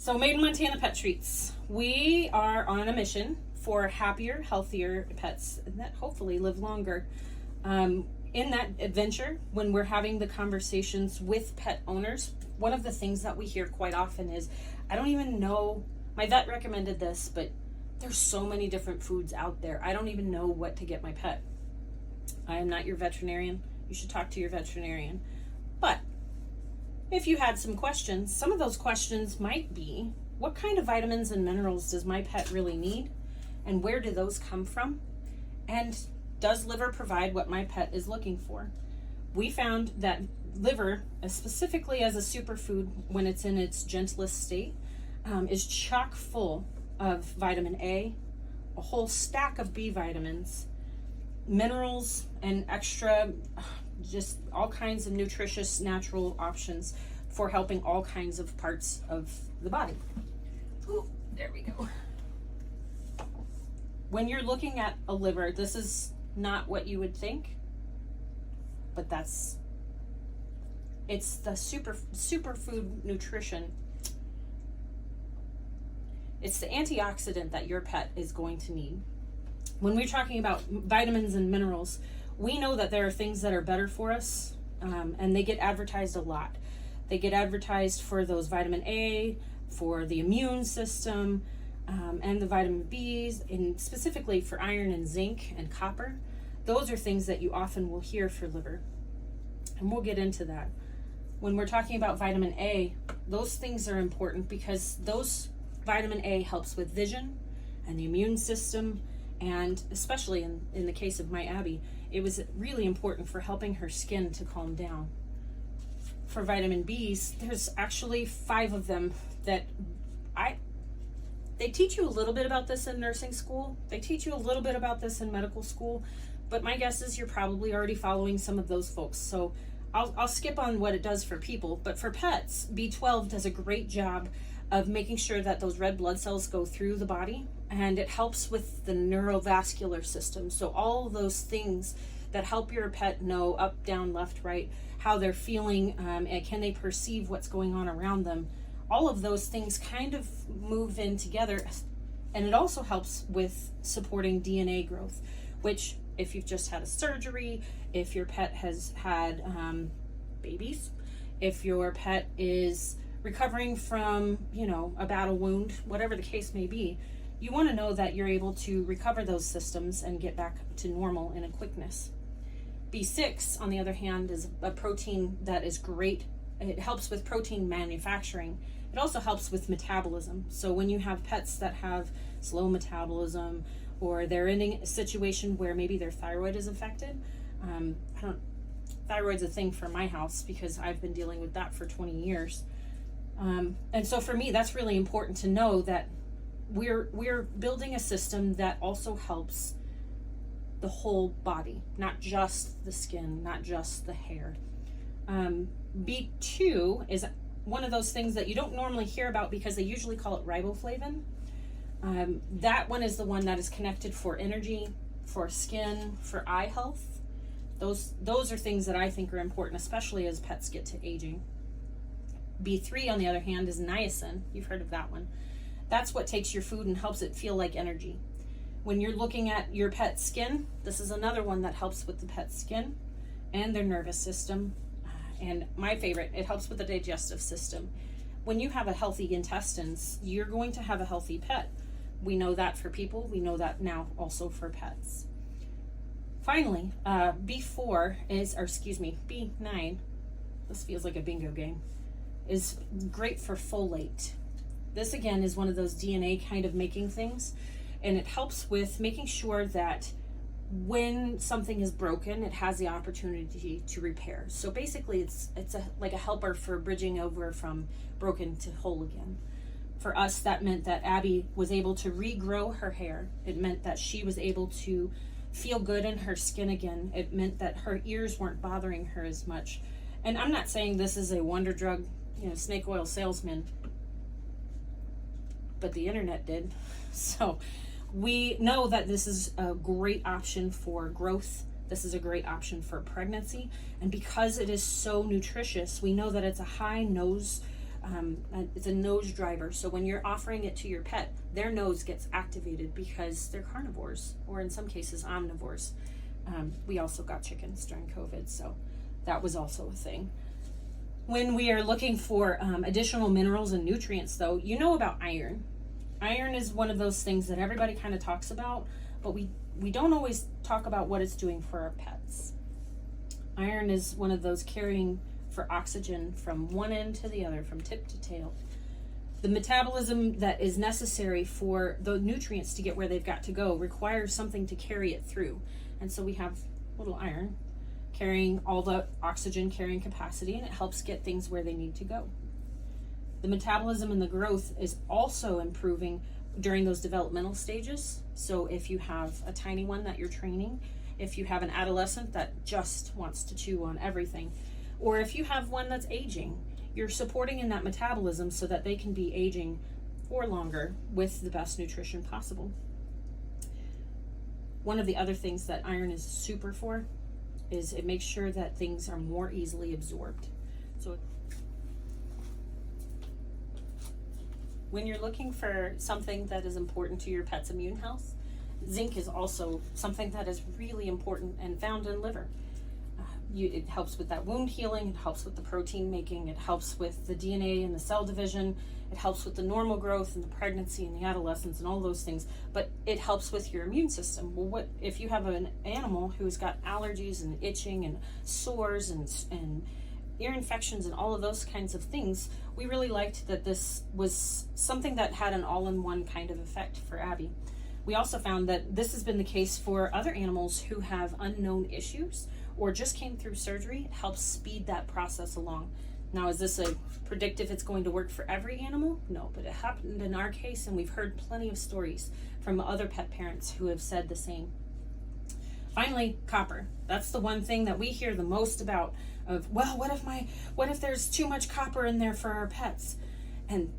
So Maiden, Montana Pet Treats. We are on a mission for happier, healthier pets that hopefully live longer. In that adventure, when we're having the conversations with pet owners, one of the things that we hear quite often is, I don't even know, my vet recommended this, but there's so many different foods out there. I don't even know what to get my pet. I am not your veterinarian. You should talk to your veterinarian. But if you had some questions, some of those questions might be, what kind of vitamins and minerals does my pet really need? And where do those come from? And does liver provide what my pet is looking for? We found that liver, specifically as a superfood when it's in its gentlest state, is chock full of vitamin A, a whole stack of B vitamins, minerals, and extra, just all kinds of nutritious natural options for helping all kinds of parts of the body. Ooh, there we go. When you're looking at a liver, this is not what you would think, but it's the superfood nutrition. It's the antioxidant that your pet is going to need. When we're talking about vitamins and minerals, we know that there are things that are better for us, and they get advertised a lot. They get advertised for those vitamin A, for the immune system, and the vitamin Bs, and specifically for iron and zinc and copper. Those are things that you often will hear for liver, and we'll get into that. When we're talking about vitamin A, those things are important because those vitamin A helps with vision and the immune system, and especially in the case of my Abby, it was really important for helping her skin to calm down. For vitamin Bs, there's actually 5 of them that they teach you a little bit about this in nursing school. They teach you a little bit about this in medical school, but my guess is you're probably already following some of those folks. So I'll skip on what it does for people, but for pets, B12 does a great job of making sure that those red blood cells go through the body, and it helps with the neurovascular system. So all those things that help your pet know up, down, left, right, how they're feeling, and can they perceive what's going on around them. All of those things kind of move in together, and it also helps with supporting DNA growth, which if you've just had a surgery, if your pet has had babies, if your pet is recovering from, a battle wound, whatever the case may be, you want to know that you're able to recover those systems and get back to normal in a quickness. B6, on the other hand, is a protein that is great. It helps with protein manufacturing. It also helps with metabolism. So when you have pets that have slow metabolism, or they're in a situation where maybe their thyroid is affected, thyroid's a thing for my house because I've been dealing with that for 20 years. And so for me, that's really important to know that we're building a system that also helps the whole body, not just the skin, not just the hair. B2 is one of those things that you don't normally hear about because they usually call it riboflavin. That one is the one that is connected for energy, for skin, for eye health. Those are things that I think are important, especially as pets get to aging. B3, on the other hand, is niacin. You've heard of that one. That's what takes your food and helps it feel like energy. When you're looking at your pet's skin, this is another one that helps with the pet's skin and their nervous system. And my favorite, it helps with the digestive system. When you have a healthy intestines, you're going to have a healthy pet. We know that for people. We know that now also for pets. Finally, B9, this feels like a bingo game, is great for folate. This again is one of those DNA kind of making things, and it helps with making sure that when something is broken, it has the opportunity to repair. So basically it's like a helper for bridging over from broken to whole again. For us, that meant that Abby was able to regrow her hair. It meant that she was able to feel good in her skin again. It meant that her ears weren't bothering her as much. And I'm not saying this is a wonder drug, snake oil salesman, but the internet did. So we know that this is a great option for growth. This is a great option for pregnancy. And because it is so nutritious, we know that it's a high nose It's a nose driver. So when you're offering it to your pet, their nose gets activated because they're carnivores, or in some cases omnivores. We also got chickens during COVID, so that was also a thing. When we are looking for additional minerals and nutrients, though, you know about iron. Iron is one of those things that everybody kind of talks about, but we don't always talk about what it's doing for our pets. Iron is one of those carrying for oxygen from one end to the other, from tip to tail. The metabolism that is necessary for the nutrients to get where they've got to go requires something to carry it through. And so we have little iron carrying all the oxygen carrying capacity, and it helps get things where they need to go. The metabolism and the growth is also improving during those developmental stages. So if you have a tiny one that you're training, if you have an adolescent that just wants to chew on everything, or if you have one that's aging, you're supporting in that metabolism so that they can be aging for longer with the best nutrition possible. One of the other things that iron is super for is it makes sure that things are more easily absorbed. So when you're looking for something that is important to your pet's immune health, zinc is also something that is really important and found in liver. It helps with that wound healing, it helps with the protein making, it helps with the DNA and the cell division, it helps with the normal growth and the pregnancy and the adolescence and all those things, but it helps with your immune system. Well, what if you have an animal who's got allergies and itching and sores and ear infections and all of those kinds of things? We really liked that this was something that had an all-in-one kind of effect for Abby. We also found that this has been the case for other animals who have unknown issues or just came through surgery. It helps speed that process along. Now, is this a predictive it's going to work for every animal? No, but it happened in our case, and we've heard plenty of stories from other pet parents who have said the same. Finally, copper. That's the one thing that we hear the most about of, well, what if there's too much copper in there for our pets? And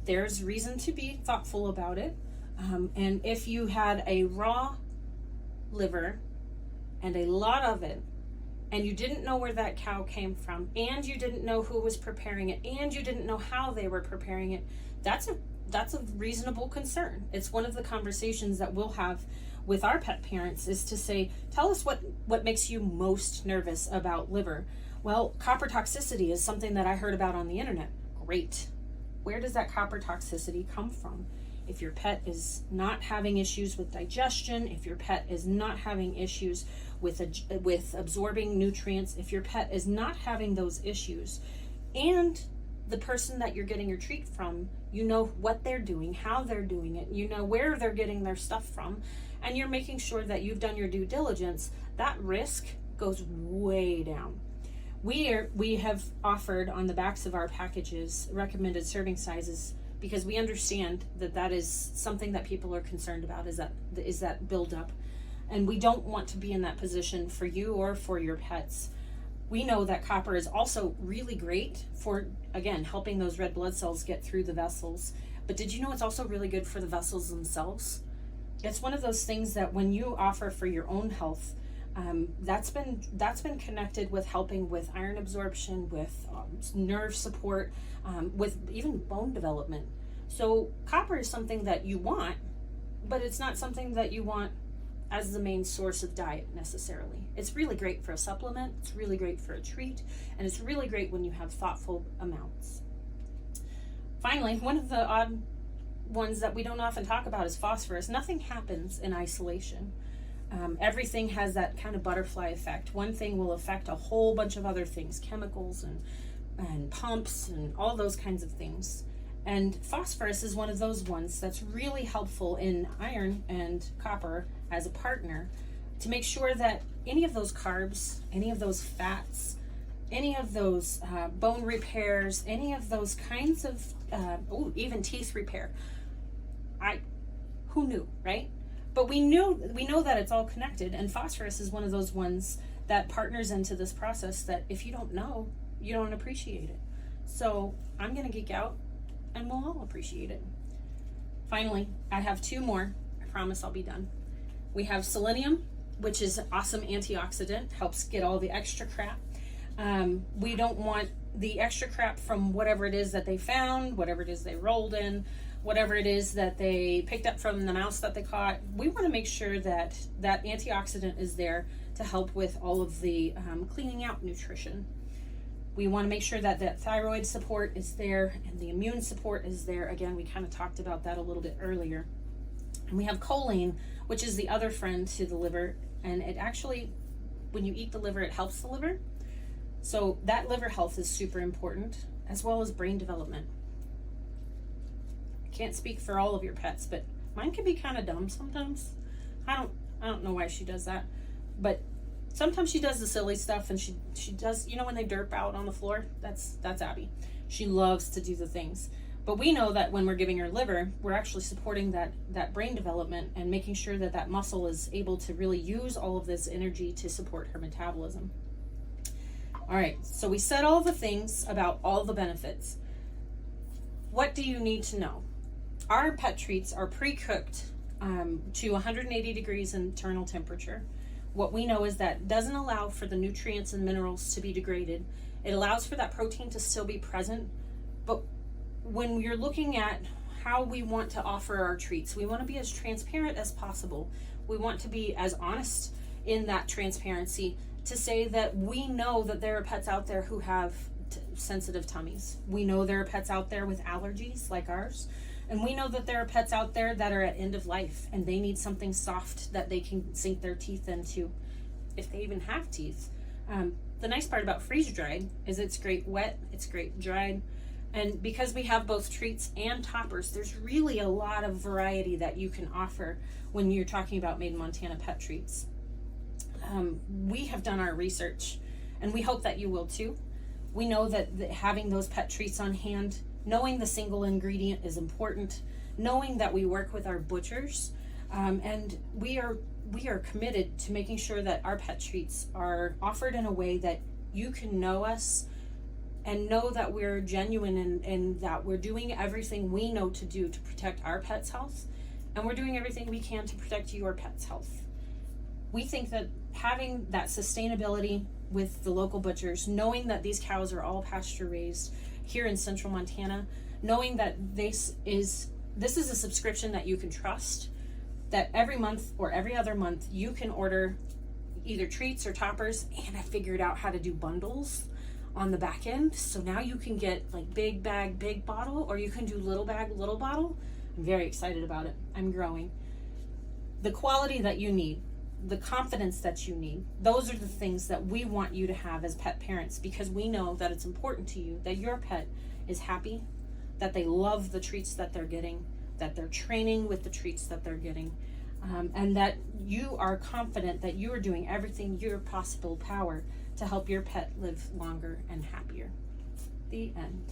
there's reason to be thoughtful about it. And if you had a raw liver and a lot of it, and you didn't know where that cow came from, and you didn't know who was preparing it, and you didn't know how they were preparing it, that's a reasonable concern. It's one of the conversations that we'll have with our pet parents, is to say, tell us what makes you most nervous about liver. Well, copper toxicity is something that I heard about on the internet. Great. Where does that copper toxicity come from? If your pet is not having issues with digestion, if your pet is not having issues with absorbing nutrients, if your pet is not having those issues, and the person that you're getting your treat from, you know what they're doing, how they're doing it, you know where they're getting their stuff from, and you're making sure that you've done your due diligence, that risk goes way down. We have offered on the backs of our packages recommended serving sizes, because we understand that is something that people are concerned about, is that buildup. And we don't want to be in that position for you or for your pets. We know that copper is also really great for, again, helping those red blood cells get through the vessels. But did you know it's also really good for the vessels themselves? It's one of those things that when you offer for your own health, that's been connected with helping with iron absorption, with nerve support, with even bone development. So copper is something that you want, but it's not something that you want as the main source of diet necessarily. It's really great for a supplement, it's really great for a treat, and it's really great when you have thoughtful amounts. Finally, one of the odd ones that we don't often talk about is phosphorus. Nothing happens in isolation. Everything has that kind of butterfly effect. One thing will affect a whole bunch of other things, chemicals and pumps and all those kinds of things. And phosphorus is one of those ones that's really helpful in iron and copper as a partner to make sure that any of those carbs, any of those fats, any of those bone repairs, any of those kinds of, even teeth repair. Who knew, right? But we know that it's all connected, and phosphorus is one of those ones that partners into this process that if you don't know, you don't appreciate it. So I'm gonna geek out and we'll all appreciate it. Finally, I have two more. I promise I'll be done. We have selenium, which is an awesome antioxidant, helps get all the extra crap. We don't want the extra crap from whatever it is that they found, whatever it is they rolled in, whatever it is that they picked up from the mouse that they caught. We want to make sure that that antioxidant is there to help with all of the cleaning out nutrition. We want to make sure that that thyroid support is there and the immune support is there. Again, we kind of talked about that a little bit earlier. And we have choline, which is the other friend to the liver. And it actually, when you eat the liver, it helps the liver. So that liver health is super important, as well as brain development. I can't speak for all of your pets, but mine can be kind of dumb sometimes. I don't know why she does that, but sometimes she does the silly stuff, and she does, you know, when they derp out on the floor, that's Abby. She loves to do the things. But we know that when we're giving her liver, we're actually supporting that brain development and making sure that that muscle is able to really use all of this energy to support her metabolism. All right, so we said all the things about all the benefits. What do you need to know? Our PetTreats are pre-cooked to 180 degrees internal temperature. What we know is that doesn't allow for the nutrients and minerals to be degraded. It allows for that protein to still be present. But when you're looking at how we want to offer our treats, we want to be as transparent as possible. We want to be as honest in that transparency to say that we know that there are pets out there who have sensitive tummies. We know there are pets out there with allergies like ours. And we know that there are pets out there that are at end of life and they need something soft that they can sink their teeth into, if they even have teeth. The nice part about freeze dried is it's great wet, it's great dried. And because we have both treats and toppers, there's really a lot of variety that you can offer when you're talking about Maiden Montana pet treats. We have done our research, and we hope that you will too. We know that having those pet treats on hand, knowing the single ingredient is important, knowing that we work with our butchers, and we are committed to making sure that our pet treats are offered in a way that you can know us and know that we're genuine and that we're doing everything we know to do to protect our pet's health, and we're doing everything we can to protect your pet's health. We think that having that sustainability with the local butchers, knowing that these cows are all pasture raised here in central Montana, knowing that this is a subscription that you can trust, that every month or every other month you can order either treats or toppers, and I figured out how to do bundles on the back end. So now you can get like big bag, big bottle, or you can do little bag, little bottle. I'm very excited about it. I'm growing. The quality that you need, the confidence that you need, those are the things that we want you to have as pet parents, because we know that it's important to you that your pet is happy, that they love the treats that they're getting, that they're training with the treats that they're getting, and that you are confident that you are doing everything your possible power to help your pet live longer and happier. The end.